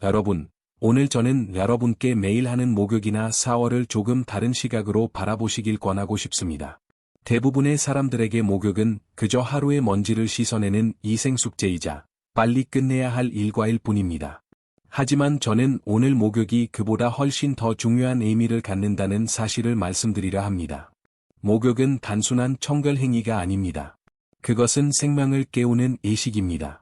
여러분, 오늘 저는 여러분께 매일 하는 목욕이나 샤워를 조금 다른 시각으로 바라보시길 권하고 싶습니다. 대부분의 사람들에게 목욕은 그저 하루의 먼지를 씻어내는 이생숙제이자 빨리 끝내야 할 일과일 뿐입니다. 하지만 저는 오늘 목욕이 그보다 훨씬 더 중요한 의미를 갖는다는 사실을 말씀드리려 합니다. 목욕은 단순한 청결 행위가 아닙니다. 그것은 생명을 깨우는 의식입니다.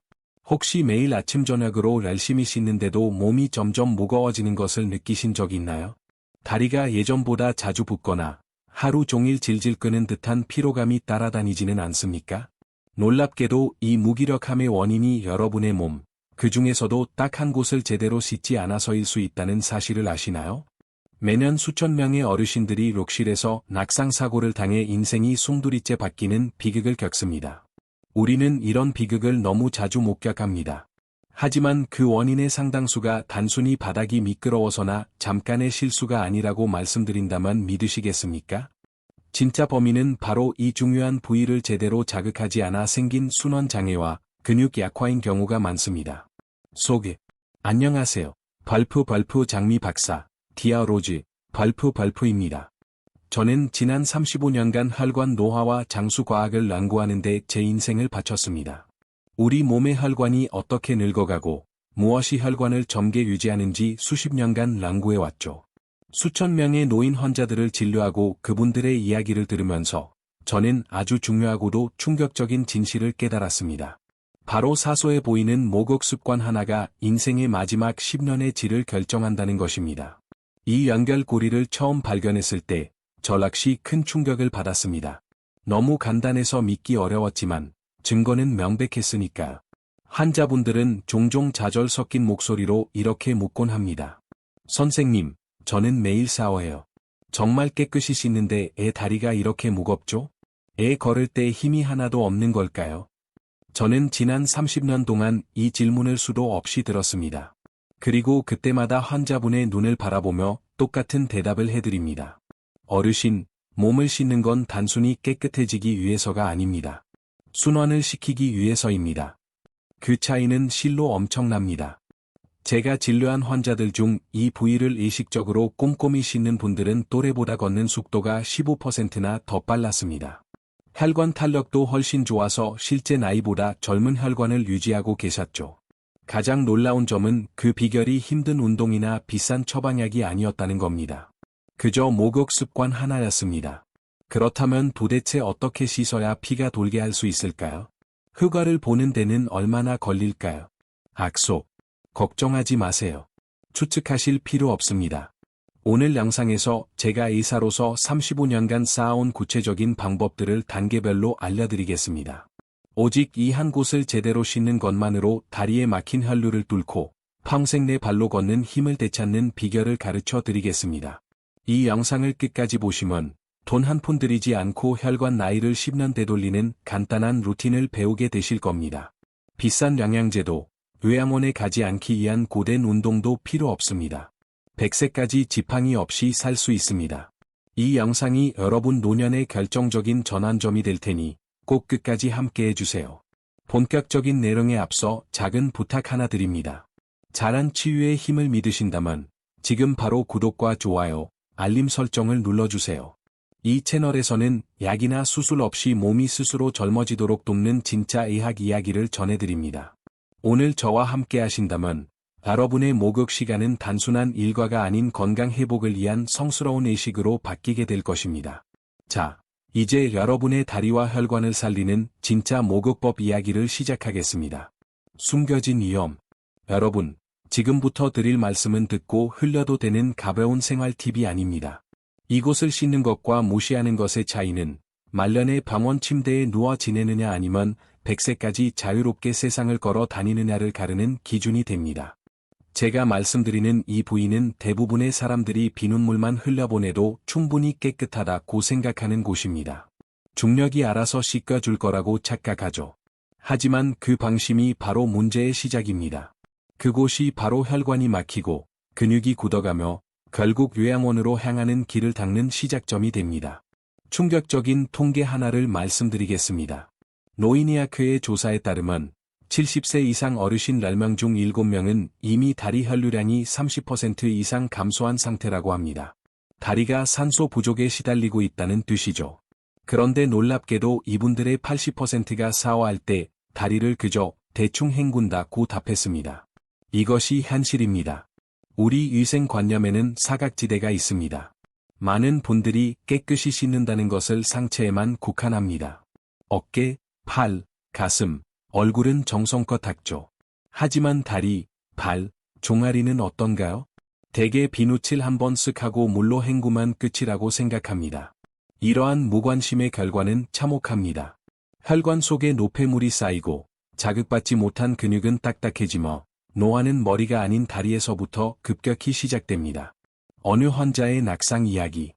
혹시 매일 아침 저녁으로 열심히 씻는데도 몸이 점점 무거워지는 것을 느끼신 적 있나요? 다리가 예전보다 자주 붓거나 하루 종일 질질 끄는 듯한 피로감이 따라다니지는 않습니까? 놀랍게도 이 무기력함의 원인이 여러분의 몸, 그 중에서도 딱 한 곳을 제대로 씻지 않아서일 수 있다는 사실을 아시나요? 매년 수천 명의 어르신들이 욕실에서 낙상사고를 당해 인생이 송두리째 바뀌는 비극을 겪습니다. 우리는 이런 비극을 너무 자주 목격합니다. 하지만 그 원인의 상당수가 단순히 바닥이 미끄러워서나 잠깐의 실수가 아니라고 말씀드린다면 믿으시겠습니까? 진짜 범인은 바로 이 중요한 부위를 제대로 자극하지 않아 생긴 순환장애와 근육 약화인 경우가 많습니다. 안녕하세요. 발프 장미 박사, 디아 로즈, 발프입니다. 저는 지난 35년간 혈관 노화와 장수과학을 연구하는 데 제 인생을 바쳤습니다. 우리 몸의 혈관이 어떻게 늙어가고 무엇이 혈관을 젊게 유지하는지 수십 년간 연구해왔죠. 수천 명의 노인 환자들을 진료하고 그분들의 이야기를 들으면서 저는 아주 중요하고도 충격적인 진실을 깨달았습니다. 바로 사소해 보이는 목욕 습관 하나가 인생의 마지막 10년의 질을 결정한다는 것입니다. 이 연결고리를 처음 발견했을 때 저 역시 큰 충격을 받았습니다. 너무 간단해서 믿기 어려웠지만 증거는 명백했으니까. 환자분들은 종종 좌절 섞인 목소리로 이렇게 묻곤 합니다. 선생님, 저는 매일 샤워해요. 정말 깨끗이 씻는데 애 다리가 이렇게 무겁죠? 애 걸을 때 힘이 하나도 없는 걸까요? 저는 지난 30년 동안 이 질문을 수도 없이 들었습니다. 그리고 그때마다 환자분의 눈을 바라보며 똑같은 대답을 해드립니다. 어르신, 몸을 씻는 건 단순히 깨끗해지기 위해서가 아닙니다. 순환을 시키기 위해서입니다. 그 차이는 실로 엄청납니다. 제가 진료한 환자들 중 이 부위를 의식적으로 꼼꼼히 씻는 분들은 또래보다 걷는 속도가 15%나 더 빨랐습니다. 혈관 탄력도 훨씬 좋아서 실제 나이보다 젊은 혈관을 유지하고 계셨죠. 가장 놀라운 점은 그 비결이 힘든 운동이나 비싼 처방약이 아니었다는 겁니다. 그저 목욕 습관 하나였습니다. 그렇다면 도대체 어떻게 씻어야 피가 돌게 할 수 있을까요? 효과를 보는 데는 얼마나 걸릴까요? 걱정하지 마세요. 추측하실 필요 없습니다. 오늘 영상에서 제가 의사로서 35년간 쌓아온 구체적인 방법들을 단계별로 알려드리겠습니다. 오직 이 한 곳을 제대로 씻는 것만으로 다리에 막힌 혈류를 뚫고 평생 내 발로 걷는 힘을 되찾는 비결을 가르쳐 드리겠습니다. 이 영상을 끝까지 보시면 돈 한 푼 들이지 않고 혈관 나이를 10년 되돌리는 간단한 루틴을 배우게 되실 겁니다. 비싼 영양제도, 요양원에 가지 않기 위한 고된 운동도 필요 없습니다. 100세까지 지팡이 없이 살 수 있습니다. 이 영상이 여러분 노년의 결정적인 전환점이 될 테니 꼭 끝까지 함께 해주세요. 본격적인 내용에 앞서 작은 부탁 하나 드립니다. 잘한 치유의 힘을 믿으신다면 지금 바로 구독과 좋아요, 알림 설정을 눌러주세요. 이 채널에서는 약이나 수술 없이 몸이 스스로 젊어지도록 돕는 진짜 의학 이야기를 전해드립니다. 오늘 저와 함께 하신다면 여러분의 목욕 시간은 단순한 일과가 아닌 건강 회복을 위한 성스러운 의식으로 바뀌게 될 것입니다. 자, 이제 여러분의 다리와 혈관을 살리는 진짜 목욕법 이야기를 시작하겠습니다. 숨겨진 위험. 여러분, 지금부터 드릴 말씀은 듣고 흘려도 되는 가벼운 생활 팁이 아닙니다. 이곳을 씻는 것과 무시하는 것의 차이는 말년의 병원 침대에 누워 지내느냐 아니면 100세까지 자유롭게 세상을 걸어 다니느냐를 가르는 기준이 됩니다. 제가 말씀드리는 이 부위는 대부분의 사람들이 비눗물만 흘려보내도 충분히 깨끗하다고 생각하는 곳입니다. 중력이 알아서 씻겨줄 거라고 착각하죠. 하지만 그 방심이 바로 문제의 시작입니다. 그곳이 바로 혈관이 막히고 근육이 굳어가며 결국 요양원으로 향하는 길을 닦는 시작점이 됩니다. 충격적인 통계 하나를 말씀드리겠습니다. 노인의학회의 조사에 따르면 70세 이상 어르신 10명 중 7명은 이미 다리 혈류량이 30% 이상 감소한 상태라고 합니다. 다리가 산소 부족에 시달리고 있다는 뜻이죠. 그런데 놀랍게도 이분들의 80%가 샤워할 때 다리를 그저 대충 헹군다고 답했습니다. 이것이 현실입니다. 우리 위생관념에는 사각지대가 있습니다. 많은 분들이 깨끗이 씻는다는 것을 상체에만 국한합니다. 어깨, 팔, 가슴, 얼굴은 정성껏 닦죠. 하지만 다리, 발, 종아리는 어떤가요? 대개 비누칠 한번 쓱 하고 물로 헹구면 끝이라고 생각합니다. 이러한 무관심의 결과는 참혹합니다. 혈관 속에 노폐물이 쌓이고 자극받지 못한 근육은 딱딱해지며 노화는 머리가 아닌 다리에서부터 급격히 시작됩니다. 어느 환자의 낙상 이야기.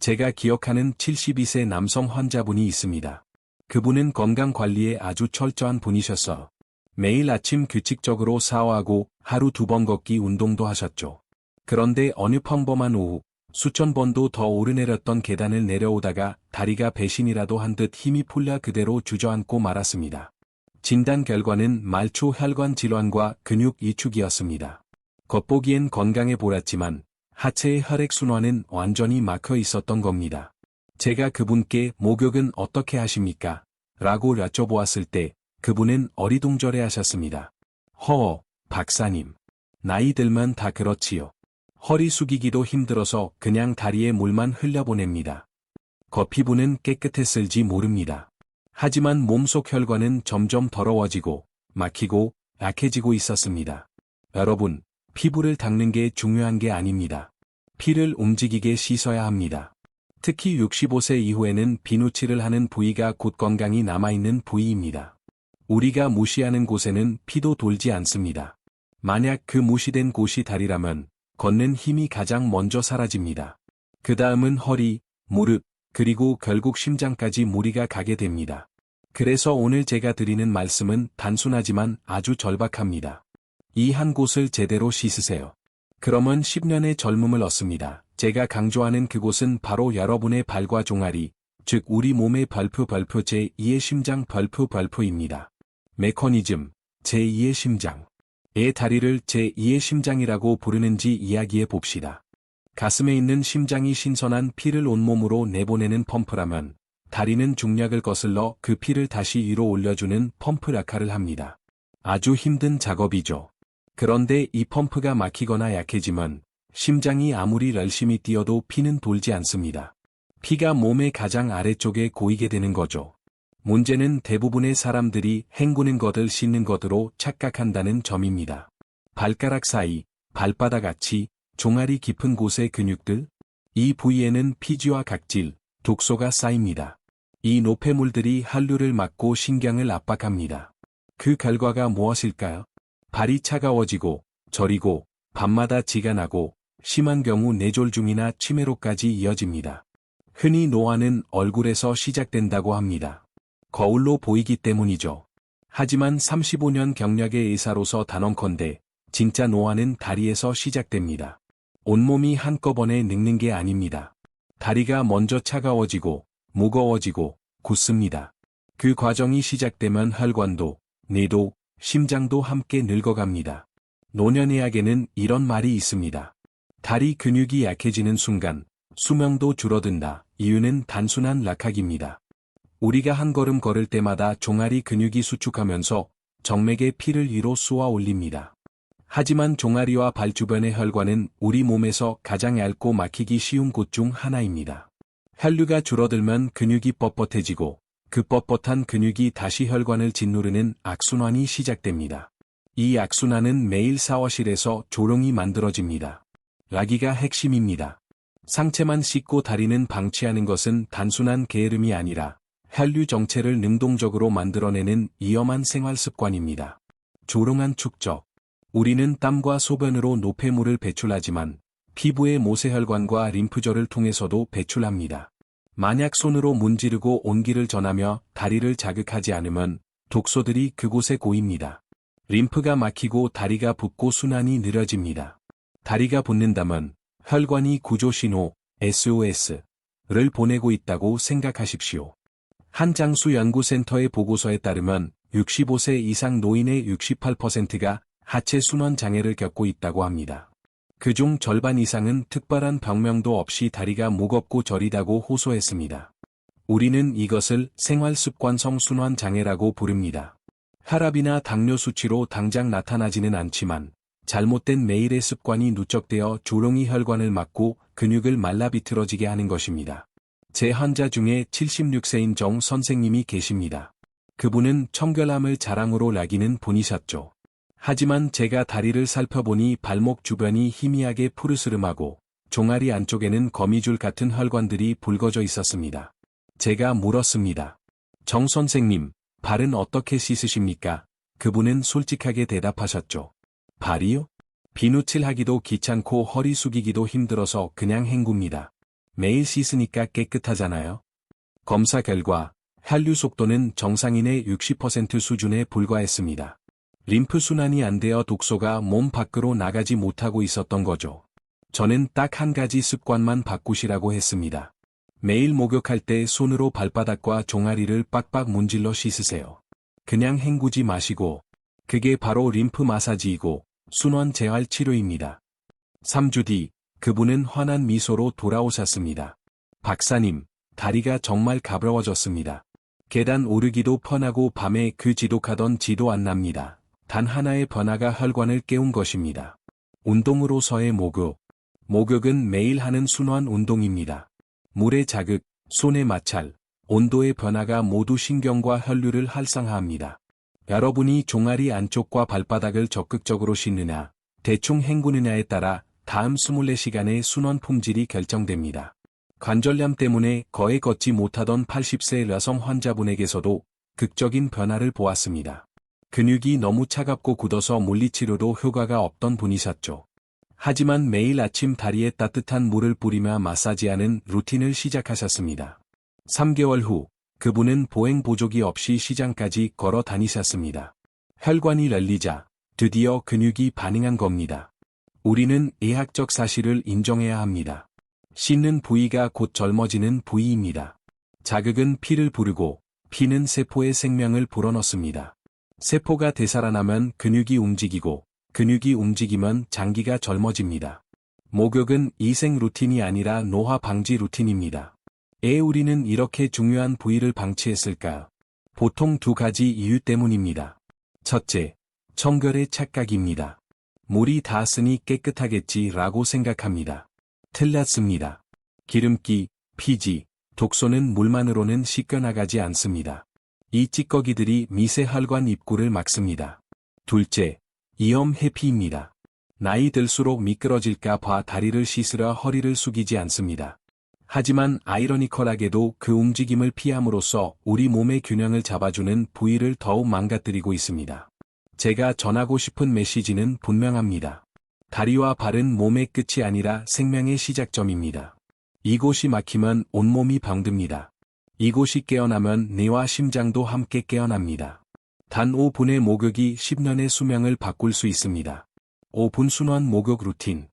제가 기억하는 72세 남성 환자분이 있습니다. 그분은 건강관리에 아주 철저한 분이셨어. 매일 아침 규칙적으로 샤워하고 하루 2번 걷기 운동도 하셨죠. 그런데 어느 평범한 오후, 수천 번도 더 오르내렸던 계단을 내려오다가 다리가 배신이라도 한 듯 힘이 풀려 그대로 주저앉고 말았습니다. 진단 결과는 말초 혈관 질환과 근육 이축이었습니다. 겉보기엔 건강해 보였지만 하체의 혈액순환은 완전히 막혀 있었던 겁니다. 제가 그분께 목욕은 어떻게 하십니까? 라고 여쭤보았을 때 그분은 어리둥절해 하셨습니다. 박사님. 나이 들면 다 그렇지요. 허리 숙이기도 힘들어서 그냥 다리에 물만 흘려보냅니다. 겉피부는 깨끗했을지 모릅니다. 하지만 몸속 혈관은 점점 더러워지고 막히고 약해지고 있었습니다. 여러분, 피부를 닦는 게 중요한 게 아닙니다. 피를 움직이게 씻어야 합니다. 특히 65세 이후에는 비누칠을 하는 부위가 곧 건강이 남아있는 부위입니다. 우리가 무시하는 곳에는 피도 돌지 않습니다. 만약 그 무시된 곳이 다리라면 걷는 힘이 가장 먼저 사라집니다. 그 다음은 허리, 무릎, 그리고 결국 심장까지 무리가 가게 됩니다. 그래서 오늘 제가 드리는 말씀은 단순하지만 아주 절박합니다. 이 한 곳을 제대로 씻으세요. 그러면 10년의 젊음을 얻습니다. 제가 강조하는 그곳은 바로 여러분의 발과 종아리, 즉 우리 몸의 별표 제2의 심장 별표입니다. 메커니즘, 제2의 심장. 의 다리를 제2의 심장이라고 부르는지 이야기해 봅시다. 가슴에 있는 심장이 신선한 피를 온몸으로 내보내는 펌프라면 다리는 중력을 거슬러 그 피를 다시 위로 올려주는 펌프 역할을 합니다. 아주 힘든 작업이죠. 그런데 이 펌프가 막히거나 약해지면 심장이 아무리 열심히 뛰어도 피는 돌지 않습니다. 피가 몸의 가장 아래쪽에 고이게 되는 거죠. 문제는 대부분의 사람들이 헹구는 것을 씻는 것으로 착각한다는 점입니다. 발가락 사이, 발바닥 아치, 종아리 깊은 곳의 근육들, 이 부위에는 피지와 각질, 독소가 쌓입니다. 이 노폐물들이 혈류를 막고 신경을 압박합니다. 그 결과가 무엇일까요? 발이 차가워지고, 저리고, 밤마다 지가 나고, 심한 경우 뇌졸중이나 치매로까지 이어집니다. 흔히 노화는 얼굴에서 시작된다고 합니다. 거울로 보이기 때문이죠. 하지만 35년 경력의 의사로서 단언컨대 진짜 노화는 다리에서 시작됩니다. 온몸이 한꺼번에 늙는 게 아닙니다. 다리가 먼저 차가워지고 무거워지고 굳습니다. 그 과정이 시작되면 혈관도, 뇌도, 심장도 함께 늙어갑니다. 노년의학에는 이런 말이 있습니다. 다리 근육이 약해지는 순간 수명도 줄어든다. 이유는 단순한 락학입니다. 우리가 한 걸음 걸을 때마다 종아리 근육이 수축하면서 정맥에 피를 위로 쏘아 올립니다. 하지만 종아리와 발 주변의 혈관은 우리 몸에서 가장 얇고 막히기 쉬운 곳 중 하나입니다. 혈류가 줄어들면 근육이 뻣뻣해지고 그 뻣뻣한 근육이 다시 혈관을 짓누르는 악순환이 시작됩니다. 이 악순환은 매일 샤워실에서 조롱이 만들어집니다. 여기가 핵심입니다. 상체만 씻고 다리는 방치하는 것은 단순한 게으름이 아니라 혈류 정체를 능동적으로 만들어내는 위험한 생활 습관입니다. 조롱한 축적. 우리는 땀과 소변으로 노폐물을 배출하지만 피부의 모세혈관과 림프절을 통해서도 배출합니다. 만약 손으로 문지르고 온기를 전하며 다리를 자극하지 않으면 독소들이 그곳에 고입니다. 림프가 막히고 다리가 붓고 순환이 느려집니다. 다리가 붓는다면 혈관이 구조신호, SOS를 보내고 있다고 생각하십시오. 한장수 연구센터의 보고서에 따르면 65세 이상 노인의 68%가 하체 순환 장애를 겪고 있다고 합니다. 그중 절반 이상은 특별한 병명도 없이 다리가 무겁고 저리다고 호소했습니다. 우리는 이것을 생활습관성 순환 장애라고 부릅니다. 혈압이나 당뇨 수치로 당장 나타나지는 않지만 잘못된 매일의 습관이 누적되어 조롱이 혈관을 막고 근육을 말라 비틀어지게 하는 것입니다. 제 환자 중에 76세인 정 선생님이 계십니다. 그분은 청결함을 자랑으로 여기는 분이셨죠. 하지만 제가 다리를 살펴보니 발목 주변이 희미하게 푸르스름하고 종아리 안쪽에는 거미줄 같은 혈관들이 붉어져 있었습니다. 제가 물었습니다. 정 선생님, 발은 어떻게 씻으십니까? 그분은 솔직하게 대답하셨죠. 발이요? 비누칠하기도 귀찮고 허리 숙이기도 힘들어서 그냥 헹굽니다. 매일 씻으니까 깨끗하잖아요. 검사 결과 혈류 속도는 정상인의 60% 수준에 불과했습니다. 림프 순환이 안 되어 독소가 몸 밖으로 나가지 못하고 있었던 거죠. 저는 딱 한 가지 습관만 바꾸시라고 했습니다. 매일 목욕할 때 손으로 발바닥과 종아리를 빡빡 문질러 씻으세요. 그냥 헹구지 마시고. 그게 바로 림프 마사지이고 순환 재활 치료입니다. 3주 뒤 그분은 환한 미소로 돌아오셨습니다. 박사님, 다리가 정말 가벼워졌습니다. 계단 오르기도 편하고 밤에 그 지독하던 지도 안 납니다. 단 하나의 변화가 혈관을 깨운 것입니다. 운동으로서의 목욕. 목욕은 매일 하는 순환 운동입니다. 물의 자극, 손의 마찰, 온도의 변화가 모두 신경과 혈류를 활성화합니다. 여러분이 종아리 안쪽과 발바닥을 적극적으로 씻느냐, 대충 헹구느냐에 따라 다음 24시간의 순환 품질이 결정됩니다. 관절염 때문에 거의 걷지 못하던 80세 여성 환자분에게서도 극적인 변화를 보았습니다. 근육이 너무 차갑고 굳어서 물리치료도 효과가 없던 분이셨죠. 하지만 매일 아침 다리에 따뜻한 물을 뿌리며 마사지하는 루틴을 시작하셨습니다. 3개월 후 그분은 보행 보조기 없이 시장까지 걸어 다니셨습니다. 혈관이 열리자 드디어 근육이 반응한 겁니다. 우리는 의학적 사실을 인정해야 합니다. 씻는 부위가 곧 젊어지는 부위입니다. 자극은 피를 부르고 피는 세포의 생명을 불어넣습니다. 세포가 되살아나면 근육이 움직이고 근육이 움직이면 장기가 젊어집니다. 목욕은 이생 루틴이 아니라 노화 방지 루틴입니다. 왜 우리는 이렇게 중요한 부위를 방치했을까요? 보통 두 가지 이유 때문입니다. 첫째, 청결의 착각입니다. 물이 닿았으니 깨끗하겠지라고 생각합니다. 틀렸습니다. 기름기, 피지, 독소는 물만으로는 씻겨나가지 않습니다. 이 찌꺼기들이 미세 혈관 입구를 막습니다. 둘째, 이염 회피입니다. 나이 들수록 미끄러질까 봐 다리를 씻으려 허리를 숙이지 않습니다. 하지만 아이러니컬하게도 그 움직임을 피함으로써 우리 몸의 균형을 잡아주는 부위를 더욱 망가뜨리고 있습니다. 제가 전하고 싶은 메시지는 분명합니다. 다리와 발은 몸의 끝이 아니라 생명의 시작점입니다. 이곳이 막히면 온몸이 병듭니다. 이곳이 깨어나면 뇌와 심장도 함께 깨어납니다. 단 5분의 목욕이 10년의 수명을 바꿀 수 있습니다. 5분 순환 목욕 루틴.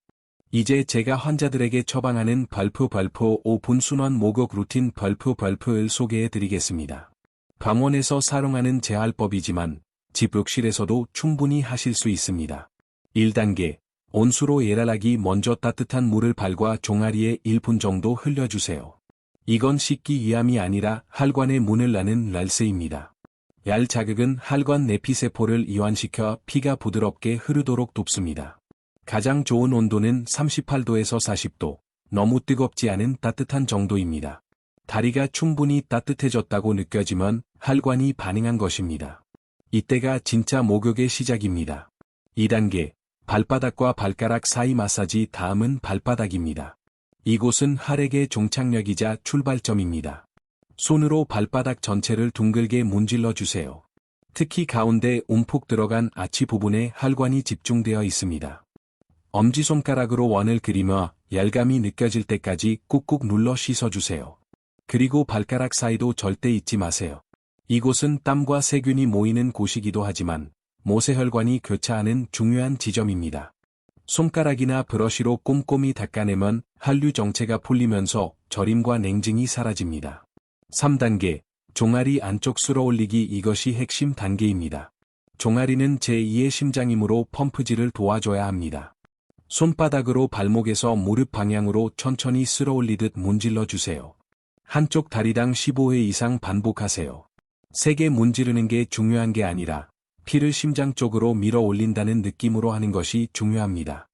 이제 제가 환자들에게 처방하는 발표 5분 순환 목욕 루틴 발표를 소개해 드리겠습니다. 병원에서 사용하는 재활법이지만 집 욕실에서도 충분히 하실 수 있습니다. 1단계. 온수로 예랄하기 먼저 따뜻한 물을 발과 종아리에 1분 정도 흘려주세요. 이건 씻기 위함이 아니라 혈관의 문을 여는 열쇠입니다. 열 자극은 혈관 내피세포를 이완시켜 피가 부드럽게 흐르도록 돕습니다. 가장 좋은 온도는 38도에서 40도, 너무 뜨겁지 않은 따뜻한 정도입니다. 다리가 충분히 따뜻해졌다고 느껴지면 혈관이 반응한 것입니다. 이때가 진짜 목욕의 시작입니다. 2단계, 발바닥과 발가락 사이 마사지. 다음은 발바닥입니다. 이곳은 혈액의 종착역이자 출발점입니다. 손으로 발바닥 전체를 둥글게 문질러 주세요. 특히 가운데 움푹 들어간 아치 부분에 혈관이 집중되어 있습니다. 엄지손가락으로 원을 그리며 열감이 느껴질 때까지 꾹꾹 눌러 씻어주세요. 그리고 발가락 사이도 절대 잊지 마세요. 이곳은 땀과 세균이 모이는 곳이기도 하지만 모세혈관이 교차하는 중요한 지점입니다. 손가락이나 브러쉬로 꼼꼼히 닦아내면 혈류 정체가 풀리면서 저림과 냉증이 사라집니다. 3단계, 종아리 안쪽 쓸어올리기 이것이 핵심 단계입니다. 종아리는 제2의 심장이므로 펌프질을 도와줘야 합니다. 손바닥으로 발목에서 무릎 방향으로 천천히 쓸어올리듯 문질러 주세요. 한쪽 다리당 15회 이상 반복하세요. 세게 문지르는 게 중요한 게 아니라 피를 심장 쪽으로 밀어 올린다는 느낌으로 하는 것이 중요합니다.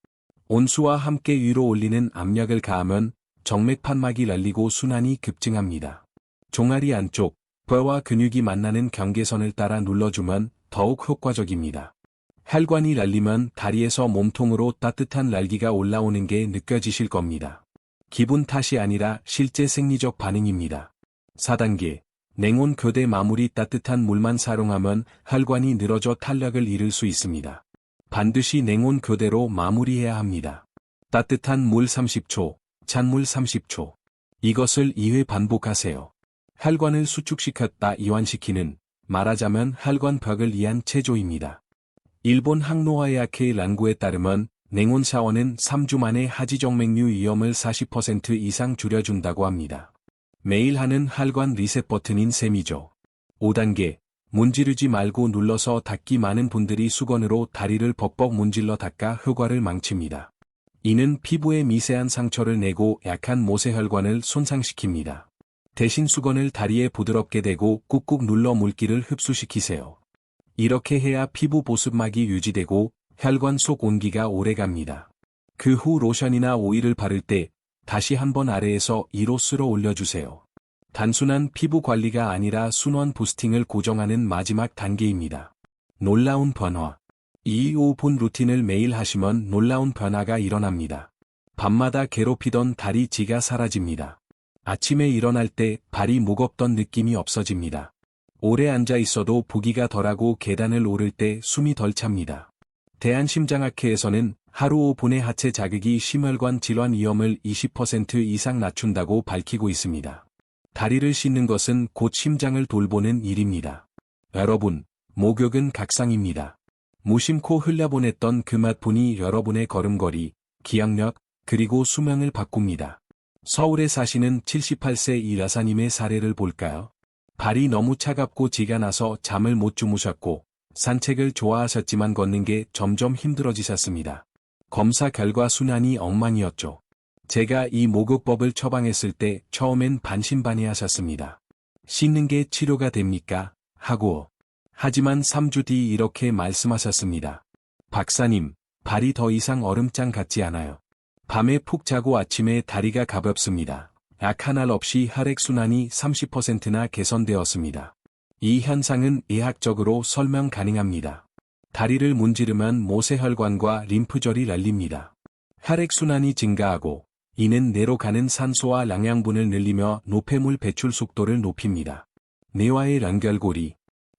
온수와 함께 위로 올리는 압력을 가하면 정맥 판막이 날리고 순환이 급증합니다. 종아리 안쪽, 뼈와 근육이 만나는 경계선을 따라 눌러주면 더욱 효과적입니다. 혈관이 날리면 다리에서 몸통으로 따뜻한 날기가 올라오는 게 느껴지실 겁니다. 기분 탓이 아니라 실제 생리적 반응입니다. 4단계, 냉온 교대 마무리. 따뜻한 물만 사용하면 혈관이 늘어져 탄력을 잃을 수 있습니다. 반드시 냉온 교대로 마무리해야 합니다. 따뜻한 물 30초, 찬물 30초. 이것을 2회 반복하세요. 혈관을 수축시켰다 이완시키는, 말하자면 혈관 벽을 이한 체조입니다. 일본 항노화의학회 연구에 따르면 냉온 샤워는 3주 만에 하지정맥류 위험을 40% 이상 줄여준다고 합니다. 매일 하는 혈관 리셋 버튼인 셈이죠. 5단계, 문지르지 말고 눌러서 닦기. 많은 분들이 수건으로 다리를 벅벅 문질러 닦아 효과를 망칩니다. 이는 피부에 미세한 상처를 내고 약한 모세혈관을 손상시킵니다. 대신 수건을 다리에 부드럽게 대고 꾹꾹 눌러 물기를 흡수시키세요. 이렇게 해야 피부 보습막이 유지되고 혈관 속 온기가 오래갑니다. 그 후 로션이나 오일을 바를 때 다시 한번 아래에서 위로 쓸어 올려주세요. 단순한 피부 관리가 아니라 순환 부스팅을 고정하는 마지막 단계입니다. 놀라운 변화. 이 5분 루틴을 매일 하시면 놀라운 변화가 일어납니다. 밤마다 괴롭히던 다리 지가 사라집니다. 아침에 일어날 때 발이 무겁던 느낌이 없어집니다. 오래 앉아 있어도 부기가 덜하고 계단을 오를 때 숨이 덜 찹니다. 대한심장학회에서는 하루 5분의 하체 자극이 심혈관 질환 위험을 20% 이상 낮춘다고 밝히고 있습니다. 다리를 씻는 것은 곧 심장을 돌보는 일입니다. 여러분, 목욕은 각상입니다. 무심코 흘려보냈던 그 맛분이 여러분의 걸음걸이, 기억력, 그리고 수명을 바꿉니다. 서울에 사시는 78세 이 여사님의 사례를 볼까요? 발이 너무 차갑고 지가 나서 잠을 못 주무셨고 산책을 좋아하셨지만 걷는 게 점점 힘들어지셨습니다. 검사 결과 순환이 엉망이었죠. 제가 이 목욕법을 처방했을 때 처음엔 반신반의하셨습니다. 씻는 게 치료가 됩니까? 하고. 하지만 3주 뒤 이렇게 말씀하셨습니다. 박사님, 발이 더 이상 얼음장 같지 않아요. 밤에 푹 자고 아침에 다리가 가볍습니다. 약 한 알 없이 혈액순환이 30%나 개선되었습니다. 이 현상은 의학적으로 설명 가능합니다. 다리를 문지르면 모세혈관과 림프절이 날립니다. 혈액순환이 증가하고 이는 뇌로 가는 산소와 영양분을 늘리며 노폐물 배출 속도를 높입니다. 뇌와의 연결고리.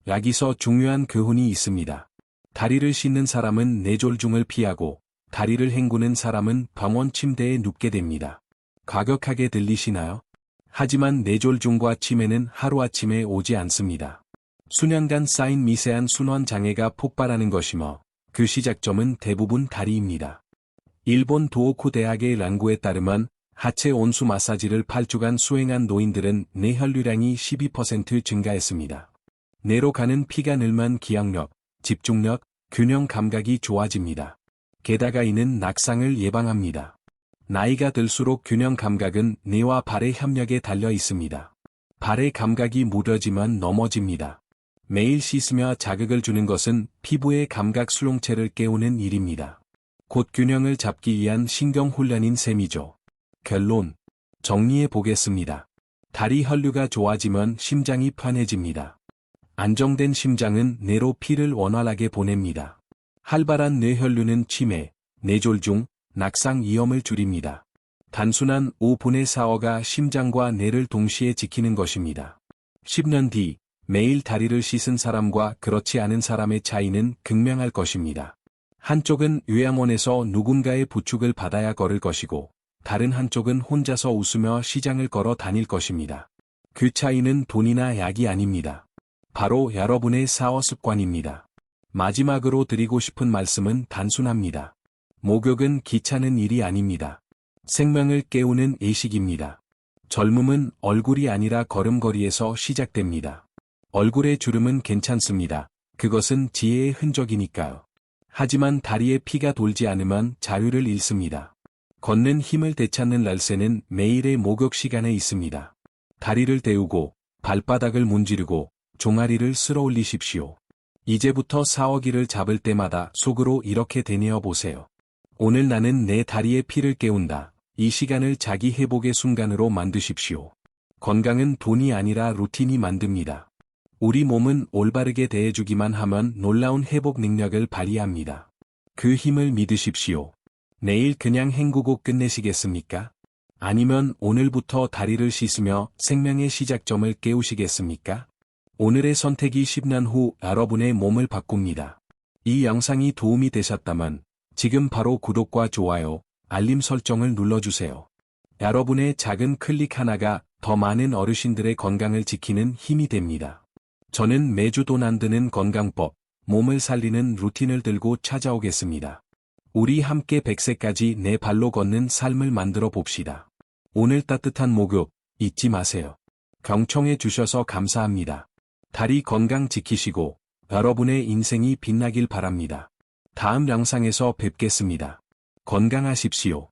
여기서 중요한 교훈이 있습니다. 다리를 씻는 사람은 뇌졸중을 피하고 다리를 헹구는 사람은 병원 침대에 눕게 됩니다. 과격하게 들리시나요? 하지만 뇌졸중과 치매는 하루아침에 오지 않습니다. 수년간 쌓인 미세한 순환 장애가 폭발하는 것이며 그 시작점은 대부분 다리입니다. 일본 도호쿠 대학의 연구에 따르면 하체 온수 마사지를 8주간 수행한 노인들은 뇌 혈류량이 12% 증가했습니다. 뇌로 가는 피가 늘면 기억력, 집중력, 균형 감각이 좋아집니다. 게다가 이는 낙상을 예방합니다. 나이가 들수록 균형 감각은 뇌와 발의 협력에 달려 있습니다. 발의 감각이 무뎌지면 넘어집니다. 매일 씻으며 자극을 주는 것은 피부의 감각 수용체를 깨우는 일입니다. 곧 균형을 잡기 위한 신경 훈련인 셈이죠. 결론. 정리해 보겠습니다. 다리 혈류가 좋아지면 심장이 편해집니다. 안정된 심장은 뇌로 피를 원활하게 보냅니다. 활발한 뇌혈류는 치매, 뇌졸중, 낙상 위험을 줄입니다. 단순한 5분의 샤워가 심장과 뇌를 동시에 지키는 것입니다. 10년 뒤 매일 다리를 씻은 사람과 그렇지 않은 사람의 차이는 극명할 것입니다. 한쪽은 요양원에서 누군가의 부축을 받아야 걸을 것이고 다른 한쪽은 혼자서 웃으며 시장을 걸어 다닐 것입니다. 그 차이는 돈이나 약이 아닙니다. 바로 여러분의 샤워 습관입니다. 마지막으로 드리고 싶은 말씀은 단순합니다. 목욕은 귀찮은 일이 아닙니다. 생명을 깨우는 의식입니다. 젊음은 얼굴이 아니라 걸음걸이에서 시작됩니다. 얼굴의 주름은 괜찮습니다. 그것은 지혜의 흔적이니까요. 하지만 다리에 피가 돌지 않으면 자유를 잃습니다. 걷는 힘을 되찾는 날새는 매일의 목욕 시간에 있습니다. 다리를 데우고 발바닥을 문지르고 종아리를 쓸어 올리십시오. 이제부터 사어기를 잡을 때마다 속으로 이렇게 되뇌어 보세요. 오늘 나는 내 다리의 피를 깨운다. 이 시간을 자기 회복의 순간으로 만드십시오. 건강은 돈이 아니라 루틴이 만듭니다. 우리 몸은 올바르게 대해주기만 하면 놀라운 회복 능력을 발휘합니다. 그 힘을 믿으십시오. 내일 그냥 헹구고 끝내시겠습니까? 아니면 오늘부터 다리를 씻으며 생명의 시작점을 깨우시겠습니까? 오늘의 선택이 10년 후 여러분의 몸을 바꿉니다. 이 영상이 도움이 되셨다면 지금 바로 구독과 좋아요, 알림 설정을 눌러주세요. 여러분의 작은 클릭 하나가 더 많은 어르신들의 건강을 지키는 힘이 됩니다. 저는 매주 돈 안 드는 건강법, 몸을 살리는 루틴을 들고 찾아오겠습니다. 우리 함께 100세까지 내 발로 걷는 삶을 만들어 봅시다. 오늘 따뜻한 목욕 잊지 마세요. 경청해 주셔서 감사합니다. 다리 건강 지키시고 여러분의 인생이 빛나길 바랍니다. 다음 영상에서 뵙겠습니다. 건강하십시오.